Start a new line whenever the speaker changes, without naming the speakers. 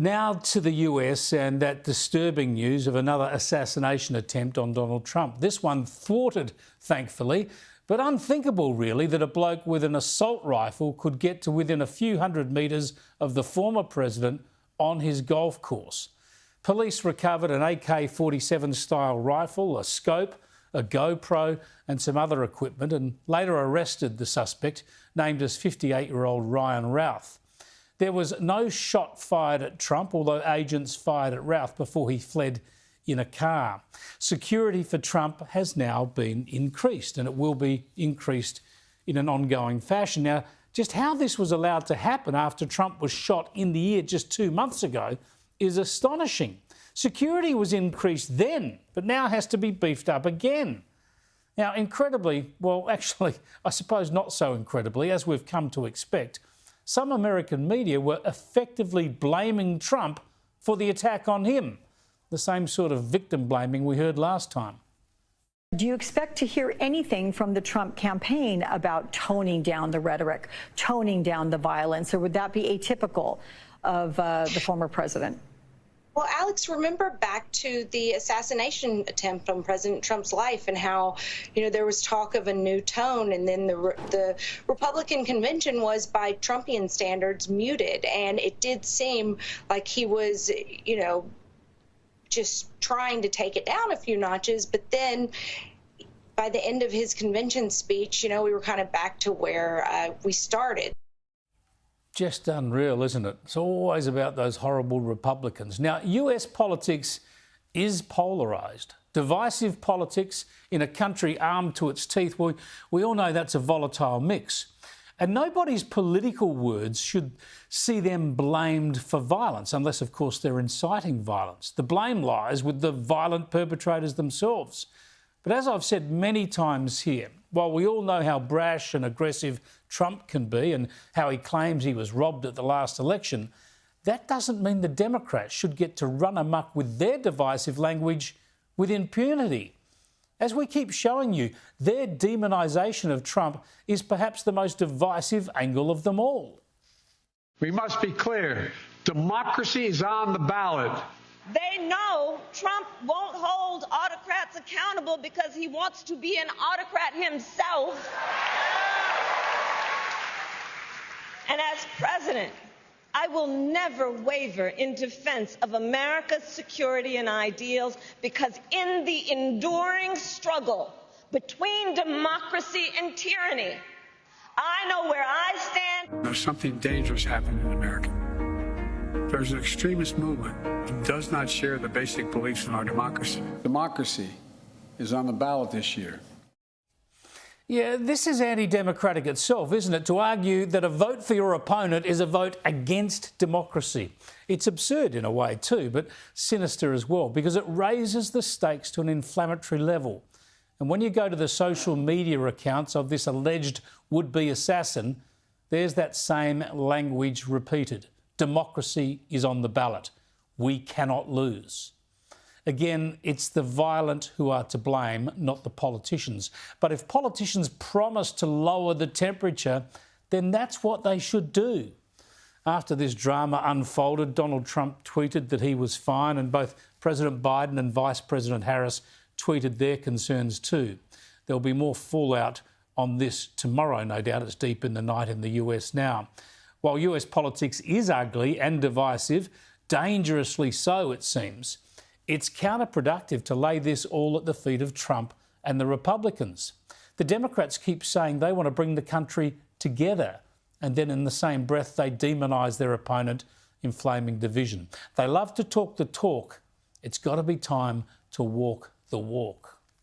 Now to the US and that disturbing news of another assassination attempt on Donald Trump. This one thwarted, thankfully, but unthinkable really that a bloke with an assault rifle could get to within a few hundred metres of the former president on his golf course. Police recovered an AK-47 style rifle, a scope, a GoPro and some other equipment, and later arrested the suspect, named as 58-year-old Ryan Routh. There was no shot fired at Trump, although agents fired at Routh before he fled in a car. Security for Trump has now been increased, and it will be increased in an ongoing fashion. Now, just how this was allowed to happen after Trump was shot in the ear just 2 months ago is astonishing. Security was increased then, but now has to be beefed up again. Now, incredibly, well, actually, I suppose not so incredibly, as we've come to expect, some American media were effectively blaming Trump for the attack on him, the same sort of victim blaming we heard last time.
Do you expect to hear anything from the Trump campaign about toning down the rhetoric, toning down the violence, or would that be atypical of the former president?
Well, Alex, remember back to the assassination attempt on President Trump's life and how, there was talk of a new tone, and then the Republican convention was, by Trumpian standards, muted. And it did seem like he was, just trying to take it down a few notches. But then by the end of his convention speech, we were kind of back to where we started.
Just unreal, isn't it? It's always about those horrible Republicans. Now, US politics is polarised. Divisive politics in a country armed to its teeth, we all know that's a volatile mix. And nobody's political words should see them blamed for violence, unless, of course, they're inciting violence. The blame lies with the violent perpetrators themselves. But as I've said many times here, while we all know how brash and aggressive Trump can be and how he claims he was robbed at the last election, that doesn't mean the Democrats should get to run amok with their divisive language with impunity. As we keep showing you, their demonisation of Trump is perhaps the most divisive angle of them all.
We must be clear. Democracy is on the ballot.
They know Trump won't hold autocrats accountable because he wants to be an autocrat himself. And as president, I will never waver in defense of America's security and ideals, because in the enduring struggle between democracy and tyranny, I know where I stand.
There's something dangerous happening in America. There's an extremist movement that does not share the basic beliefs in our democracy. Democracy is on the ballot this year.
Yeah, this is anti-democratic itself, isn't it? To argue that a vote for your opponent is a vote against democracy. It's absurd in a way too, but sinister as well, because it raises the stakes to an inflammatory level. And when you go to the social media accounts of this alleged would-be assassin, there's that same language repeated. Democracy is on the ballot. We cannot lose. Again, it's the violent who are to blame, not the politicians. But if politicians promise to lower the temperature, then that's what they should do. After this drama unfolded, Donald Trump tweeted that he was fine, and both President Biden and Vice President Harris tweeted their concerns too. There'll be more fallout on this tomorrow, no doubt. It's deep in the night in the US now. While US politics is ugly and divisive, dangerously so it seems, it's counterproductive to lay this all at the feet of Trump and the Republicans. The Democrats keep saying they want to bring the country together, and then in the same breath they demonise their opponent, inflaming division. They love to talk the talk. It's got to be time to walk the walk.